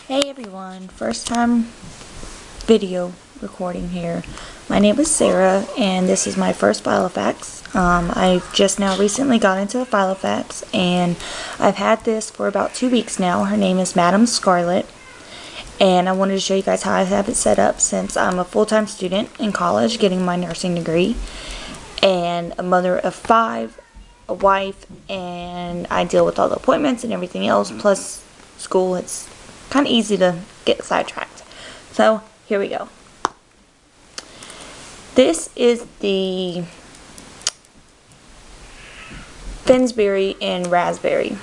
Hey everyone, first time video recording here. My name is Sarah and this is my first Filofax. I've just now recently got into a Filofax and I've had this for about 2 weeks now. Her name is Madam Scarlet and I wanted to show you guys how I have it set up since I'm a full-time student in college getting my nursing degree and a mother of 5, a wife, and I deal with all the appointments and everything else plus school. It's kind of easy to get sidetracked. So here we go. This is the Finsbury and Raspberry.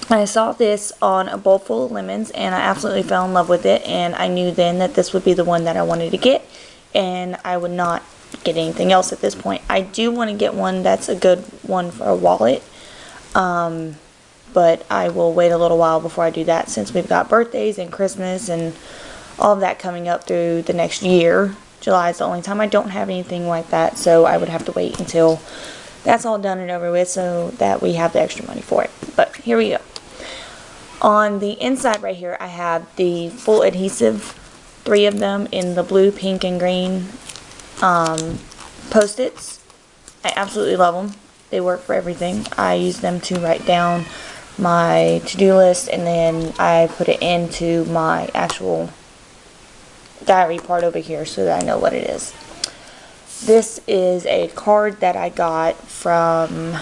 I saw this on a bowl full of lemons and I absolutely fell in love with it, and I knew then that this would be the one that I wanted to get and I would not get anything else at this point. I do want to get one that's a good one for a wallet, but I will wait a little while before I do that since we've got birthdays and Christmas and all of that coming up through the next year. July is the only time I don't have anything like that, so I would have to wait until that's all done and over with so that we have the extra money for it. But here we go. On the inside right here I have the full adhesive, 3 of them in the blue, pink, and green Post-its. I absolutely love them. They work for everything. I use them to write down my to-do list and then I put it into my actual diary part over here so that I know what it is. This is a card that I got from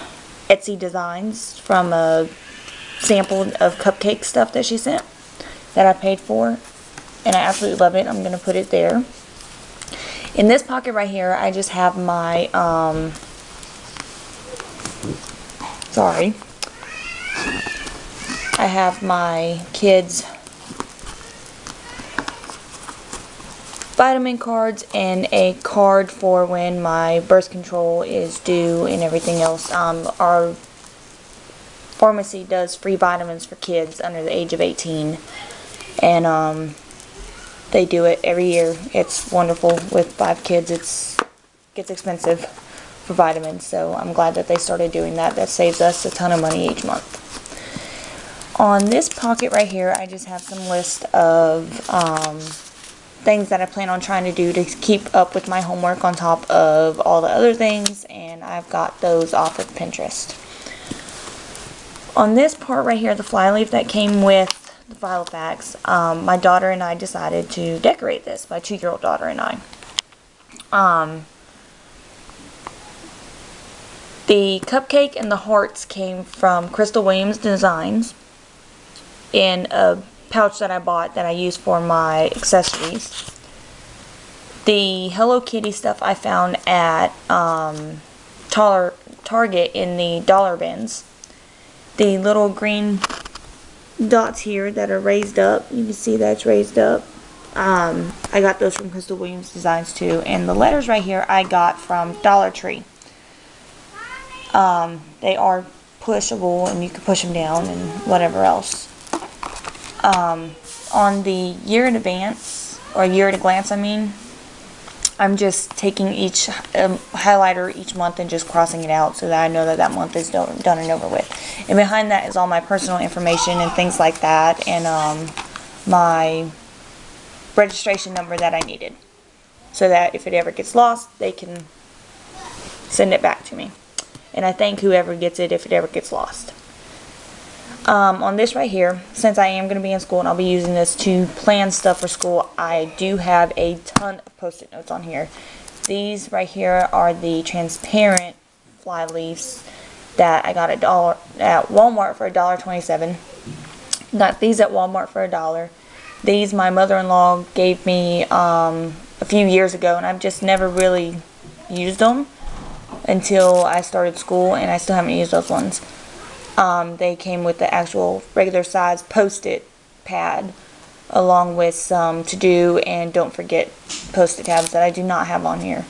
Etsy Designs from a sample of cupcake stuff that she sent that I paid for, and I absolutely love it. I'm going to put it there. In this pocket right here I just have my I have my kids' vitamin cards and a card for when my birth control is due and everything else. Our pharmacy does free vitamins for kids under the age of 18, and they do it every year. It's wonderful. With 5 kids it gets expensive for vitamins, so I'm glad that they started doing that. That saves us a ton of money each month. On this pocket right here I just have some list of things that I plan on trying to do to keep up with my homework on top of all the other things, and I've got those off of Pinterest. On this part right here, the Flyleaf that came with the Filofax, my daughter and I decided to decorate this, my 2-year-old daughter and I. The cupcake and the hearts came from Crystal Williams Designs in a pouch that I bought that I use for my accessories. The Hello Kitty stuff I found at Target in the dollar bins. The little green dots here that are raised up, you can see that's raised up. I got those from Crystal Williams Designs too. And the letters right here I got from Dollar Tree. They are pushable and you can push them down and whatever else. On the year in advance, or year at a glance I mean, I'm just taking each highlighter each month and just crossing it out so that I know that that month is done and over with. And behind that is all my personal information and things like that, and my registration number that I needed, so that if it ever gets lost they can send it back to me. And I thank whoever gets it if it ever gets lost. On this right here, since I am going to be in school and I'll be using this to plan stuff for school, I do have a ton of Post-it notes on here. These right here are the transparent Flyleafs that I got at Walmart for $1.27. Got these at Walmart for $1. These my mother-in-law gave me a few years ago, and I've just never really used them until I started school, and I still haven't used those ones. They came with the actual regular size Post-it pad along with some to-do and don't forget Post-it tabs that I do not have on here.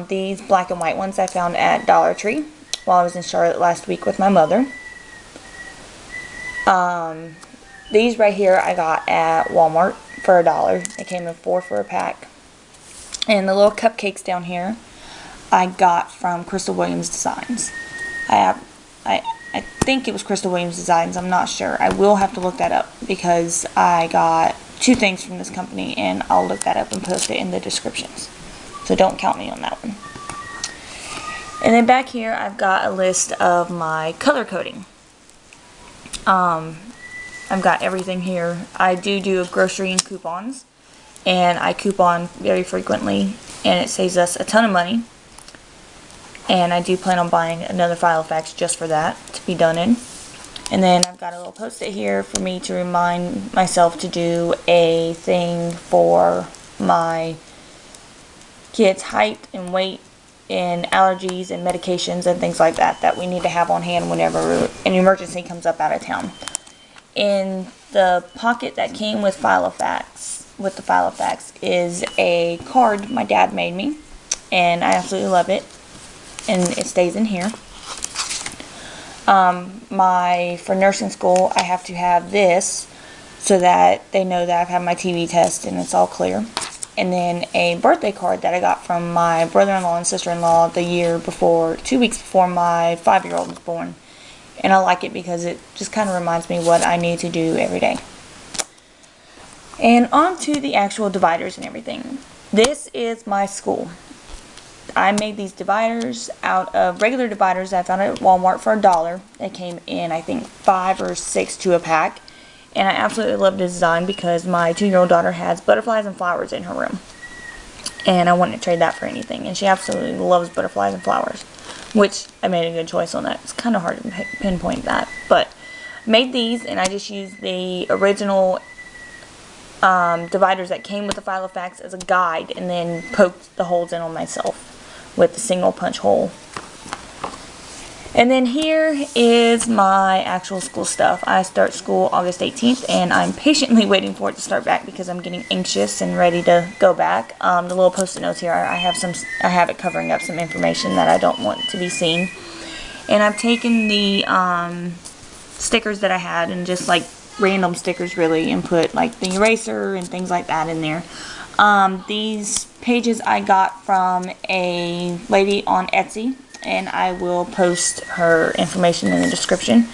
These black and white ones I found at Dollar Tree while I was in Charlotte last week with my mother. These right here I got at Walmart for $1. They came in 4 for a pack. And the little cupcakes down here I got from Crystal Williams Designs. I think it was Crystal Williams Designs. I'm not sure. I will have to look that up because I got 2 things from this company, and I'll look that up and post it in the descriptions. So don't count me on that one. And then back here, I've got a list of my color coding. I've got everything here. I do a grocery and coupons, and I coupon very frequently, and it saves us a ton of money. And I do plan on buying another Filofax just for that to be done in. And then I've got a little post-it here for me to remind myself to do a thing for my kids' height and weight and allergies and medications and things like that that we need to have on hand whenever an emergency comes up out of town. In the pocket that came with the Filofax is a card my dad made me, and I absolutely love it, and it stays in here. For nursing school, I have to have this so that they know that I've had my TB test and it's all clear. And then a birthday card that I got from my brother-in-law and sister-in-law the year before, 2 weeks before my 5-year-old was born. And I like it because it just kind of reminds me what I need to do every day. And on to the actual dividers and everything. This is my school. I made these dividers out of regular dividers I found at Walmart for $1. They came in, I think, 5 or 6 to a pack. And I absolutely love the design because my 2-year-old daughter has butterflies and flowers in her room. And I wouldn't trade that for anything. And she absolutely loves butterflies and flowers, which I made a good choice on that. It's kind of hard to pinpoint that. But made these, and I just used the original dividers that came with the Filofax as a guide, and then poked the holes in on myself with the single punch hole. And then here is my actual school stuff. I start school August 18th, and I'm patiently waiting for it to start back because I'm getting anxious and ready to go back. The little post-it notes here, I have it covering up some information that I don't want to be seen. And I've taken the stickers that I had, and just like random stickers really, and put like the eraser and things like that in there. These pages I got from a lady on Etsy, and I will post her information in the description.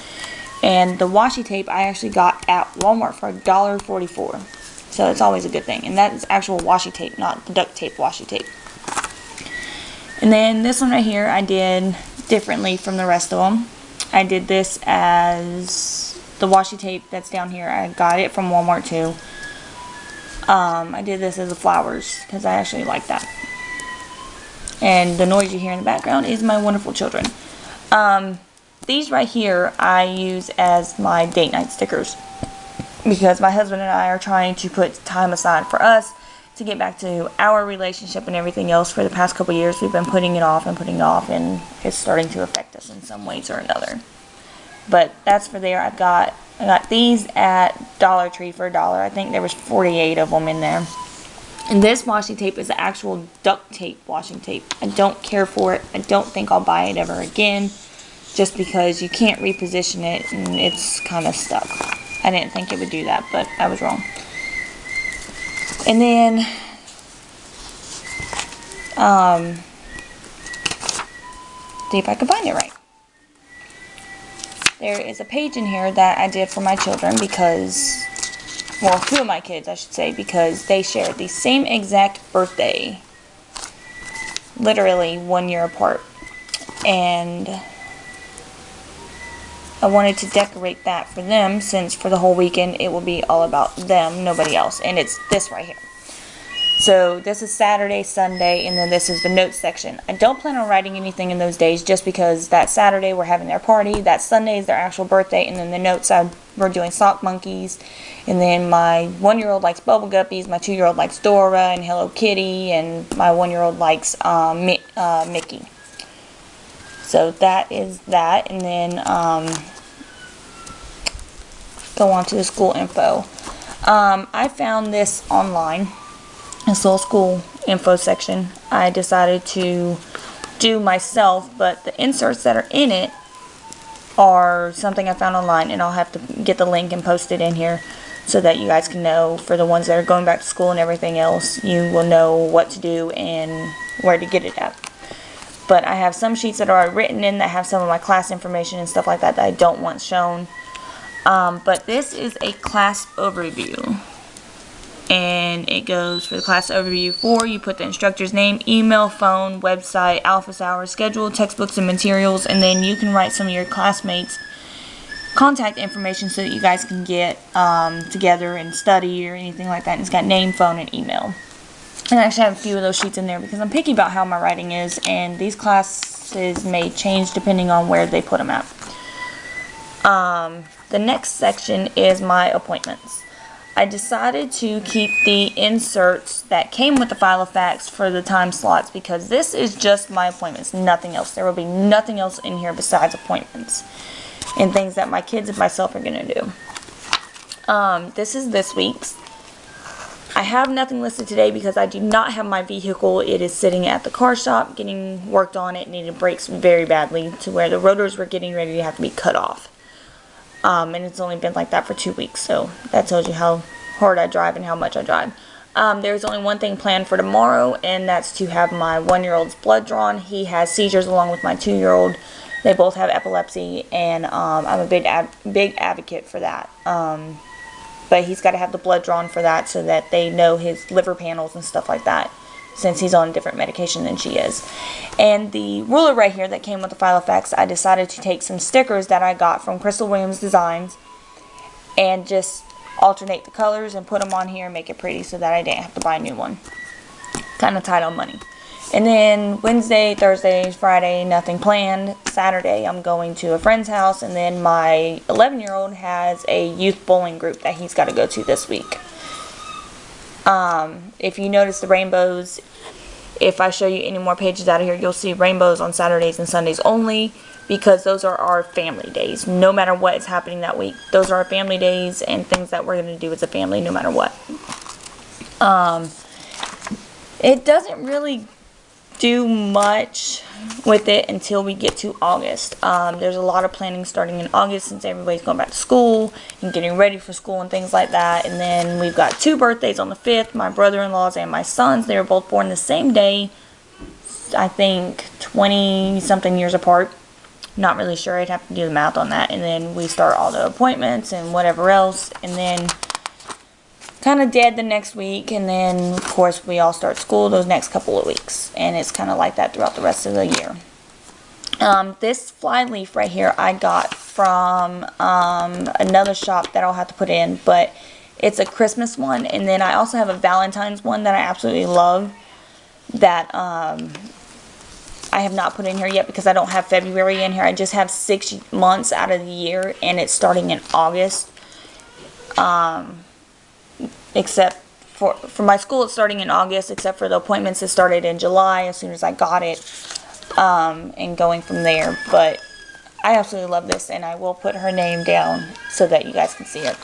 And the washi tape I actually got at Walmart for $1.44. So it's always a good thing. And that is actual washi tape, not the duct tape washi tape. And then this one right here I did differently from the rest of them. I did this as the washi tape that's down here. I got it from Walmart too. I did this as the flowers because I actually like that. And the noise you hear in the background is my wonderful children. These right here I use as my date night stickers because my husband and I are trying to put time aside for us to get back to our relationship and everything else. For the past couple years we've been putting it off, and it's starting to affect us in some ways or another. But that's for there. I got these at Dollar Tree for $1. I think there was 48 of them in there. And this washi tape is the actual duct tape washing tape. I don't care for it. I don't think I'll buy it ever again, just because you can't reposition it and it's kind of stuck. I didn't think it would do that, but I was wrong. And then see if I can find it right. There is a page in here that I did for my children because, well, 2 of my kids, I should say, because they shared the same exact birthday, literally 1 year apart. And I wanted to decorate that for them, since for the whole weekend it will be all about them, nobody else. And it's this right here. So this is Saturday, Sunday, and then this is the notes section. I don't plan on writing anything in those days, just because that Saturday we're having their party, that Sunday is their actual birthday, and then the notes we're doing sock monkeys, and then my 1-year-old likes Bubble Guppies, my 2-year-old likes Dora and Hello Kitty, and my 1-year-old likes Mickey. So that is that, and then go on to the school info. I found this online. This little school info section I decided to do myself, but the inserts that are in it are something I found online, and I'll have to get the link and post it in here so that you guys can know. For the ones that are going back to school and everything else, you will know what to do and where to get it at. But I have some sheets that are already written in that have some of my class information and stuff like that that I don't want shown. But this is a class overview. And it goes for the class overview 4, you put the instructor's name, email, phone, website, office hours, schedule, textbooks, and materials. And then you can write some of your classmates' contact information so that you guys can get together and study or anything like that. And it's got name, phone, and email. And I actually have a few of those sheets in there because I'm picky about how my writing is, and these classes may change depending on where they put them at. The next section is my appointments. I decided to keep the inserts that came with the Filofax for the time slots because this is just my appointments, nothing else. There will be nothing else in here besides appointments and things that my kids and myself are going to do. This is this week's. I have nothing listed today because I do not have my vehicle. It is sitting at the car shop getting worked on. It needed brakes very badly to where the rotors were getting ready to have to be cut off. And it's only been like that for 2 weeks, so that tells you how hard I drive and how much I drive. There's only one thing planned for tomorrow, and that's to have my 1-year-old's blood drawn. He has seizures along with my 2-year-old. They both have epilepsy, and I'm a big advocate for that. But he's got to have the blood drawn for that so that they know his liver panels and stuff like that, since he's on a different medication than she is. And the ruler right here that came with the Filofax, I decided to take some stickers that I got from Crystal Williams Designs and just alternate the colors and put them on here and make it pretty so that I didn't have to buy a new one. Kind of tight on money. And then Wednesday, Thursday, Friday, nothing planned. Saturday, I'm going to a friend's house, and then my 11-year-old has a youth bowling group that he's got to go to this week. If you notice the rainbows, if I show you any more pages out of here, you'll see rainbows on Saturdays and Sundays only, because those are our family days. No matter what is happening that week, those are our family days and things that we're going to do as a family no matter what. It doesn't really do much with it until we get to August. There's a lot of planning starting in August since everybody's going back to school and getting ready for school and things like that. And then we've got 2 birthdays on the 5th, my brother-in-law's and my son's. They were both born the same day, I think 20-something years apart. Not really sure. I'd have to do the math on that. And then we start all the appointments and whatever else. And then kind of dead the next week, and then of course we all start school those next couple of weeks, and it's kind of like that throughout the rest of the year. This Flyleaf right here I got from another shop that I'll have to put in, but it's a Christmas one, and then I also have a Valentine's one that I absolutely love that I have not put in here yet because I don't have February in here. I just have 6 months out of the year, and it's starting in August. Except for my school, it's starting in August, except for the appointments that started in July as soon as I got it, and going from there. But I absolutely love this, and I will put her name down so that you guys can see it.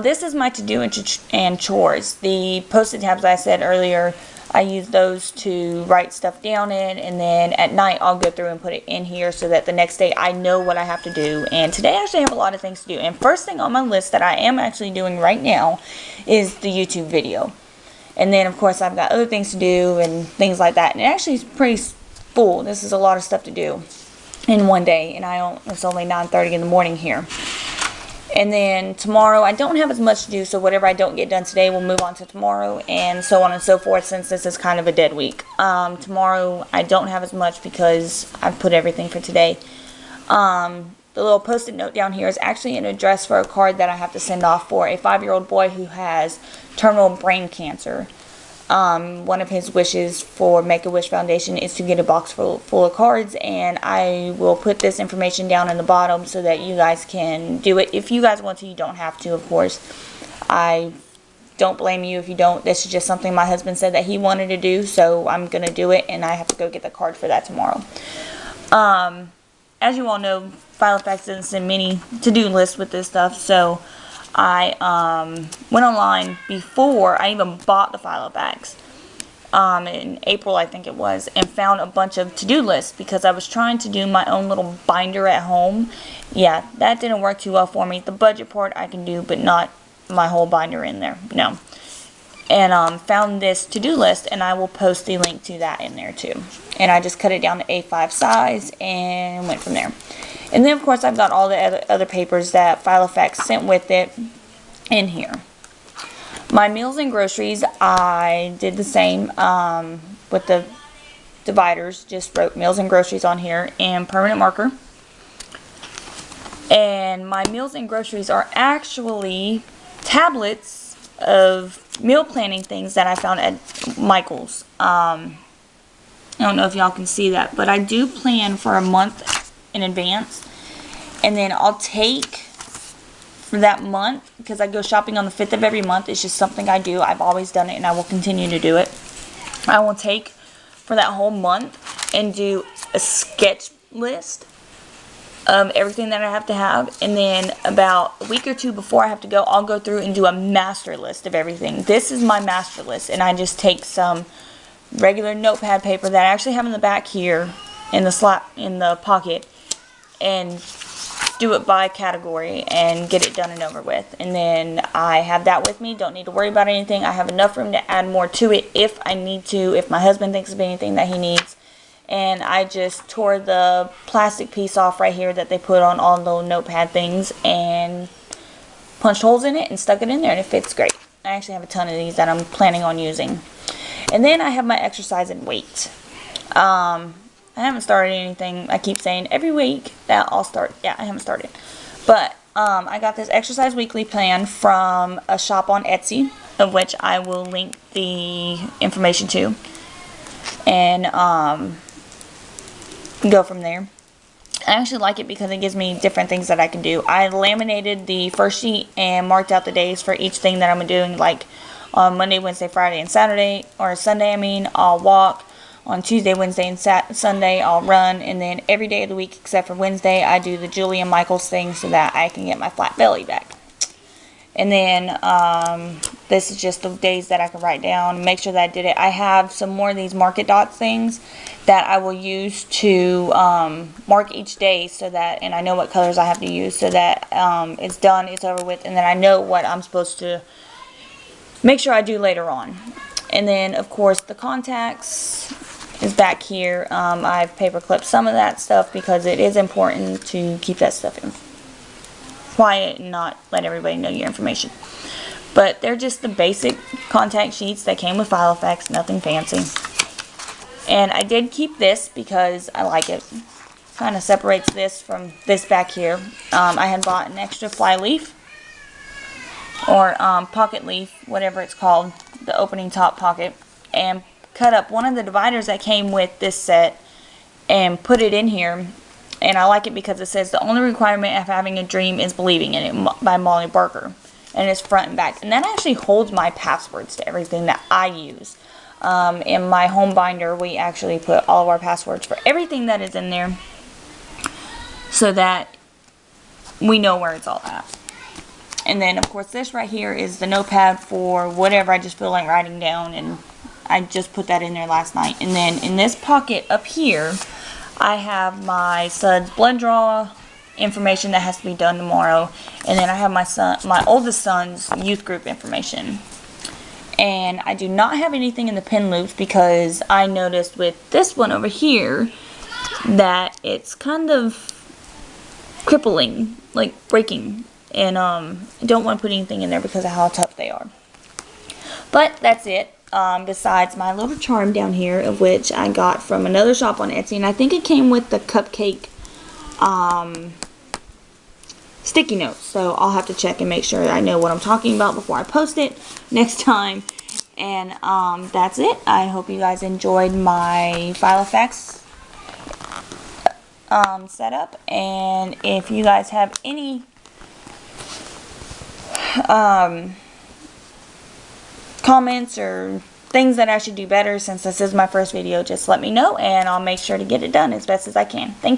This is my to-do and chores. The Post-it tabs I said earlier, I use those to write stuff down in, and then at night I'll go through and put it in here so that the next day I know what I have to do. And today I actually have a lot of things to do. And first thing on my list that I am actually doing right now is the YouTube video. And then of course I've got other things to do and things like that. And it actually is pretty full. This is a lot of stuff to do in one day, and it's only 9:30 in the morning here. And then tomorrow, I don't have as much to do, so whatever I don't get done today will move on to tomorrow, and so on and so forth, since this is kind of a dead week. Tomorrow, I don't have as much because I've put everything for today. The little Post-it note down here is actually an address for a card that I have to send off for a 5-year-old boy who has terminal brain cancer. One of his wishes for Make-A-Wish Foundation is to get a box full of cards, and I will put this information down in the bottom so that you guys can do it. If you guys want to, you don't have to, of course. I don't blame you if you don't. This is just something my husband said that he wanted to do, so I'm going to do it, and I have to go get the card for that tomorrow. As you all know, Filofax doesn't send many to-do lists with this stuff, so I went online before I even bought the Filofax, in April I think it was, and found a bunch of to-do lists because I was trying to do my own little binder at home. Yeah, that didn't work too well for me. The budget part I can do, but not my whole binder in there. No. and found this to-do list, and I will post the link to that in there too. And I just cut it down to A5 size and went from there. And then of course I've got all the other papers that Filofax sent with it in here. My meals and groceries, I did the same with the dividers. Just wrote meals and groceries on here in permanent marker. And my meals and groceries are actually tablets of meal planning things that I found at Michael's. I don't know if y'all can see that, but I do plan for a month in advance, and then I'll take for that month, because I go shopping on the 5th of every month. It's just something I do. I've always done it, and I will continue to do it. I will take for that whole month and do a sketch list of everything that I have to have, and then about a week or two before I have to go, I'll go through and do a master list of everything. This is my master list, and I just take some regular notepad paper that I actually have in the back here in the pocket, and do it by category and get it done and over with. And then I have that with me. Don't need to worry about anything. I have enough room to add more to it if I need to, if my husband thinks of anything that he needs. And I just tore the plastic piece off right here that they put on all the notepad things and punched holes in it and stuck it in there, and it fits great. I actually have a ton of these that I'm planning on using. And then I have my exercise and weight. I haven't started anything. I keep saying every week that I'll start. Yeah, I haven't started. But I got this exercise weekly plan from a shop on Etsy, of which I will link the information to. And go from there. I actually like it because it gives me different things that I can do. I laminated the first sheet and marked out the days for each thing that I'm doing, like on Monday, Wednesday, Friday, and Saturday, or Sunday, I mean, I'll walk. On Tuesday, Wednesday, and Sunday, I'll run. And then every day of the week except for Wednesday, I do the Julie and Michael's thing so that I can get my flat belly back. And then this is just the days that I can write down, make sure that I did it. I have some more of these market dots things that I will use to mark each day, so that, and I know what colors I have to use, so that it's done, it's over with, and then I know what I'm supposed to make sure I do later on. And then of course the contacts is back here. I've paper clipped some of that stuff because it is important to keep that stuff in quiet and not let everybody know your information. But they're just the basic contact sheets that came with Filofax, nothing fancy. And I did keep this because I like it. Kind of separates this from this back here. I had bought an extra Flyleaf, or pocket leaf, whatever it's called, the opening top pocket, and cut up one of the dividers that came with this set and put it in here. And I like it because it says the only requirement of having a dream is believing in it, by Molly Barker, and it's front and back. And that actually holds my passwords to everything that I use. In my home binder, we actually put all of our passwords for everything that is in there, so that we know where it's all at. And then of course this right here is the notepad for whatever I just feel like writing down, and I just put that in there last night. And then in this pocket up here, I have my son's blood draw information that has to be done tomorrow, and then I have my oldest son's youth group information. And I do not have anything in the pin loops because I noticed with this one over here that it's kind of crippling, like breaking, and I don't want to put anything in there because of how tough they are. But that's it. Besides my little charm down here, of which I got from another shop on Etsy, and I think it came with the cupcake sticky notes, so I'll have to check and make sure I know what I'm talking about before I post it next time. And that's it. I hope you guys enjoyed my Filofax setup, and if you guys have any comments or things that I should do better, since this is my first video, just let me know and I'll make sure to get it done as best as I can. Thank you.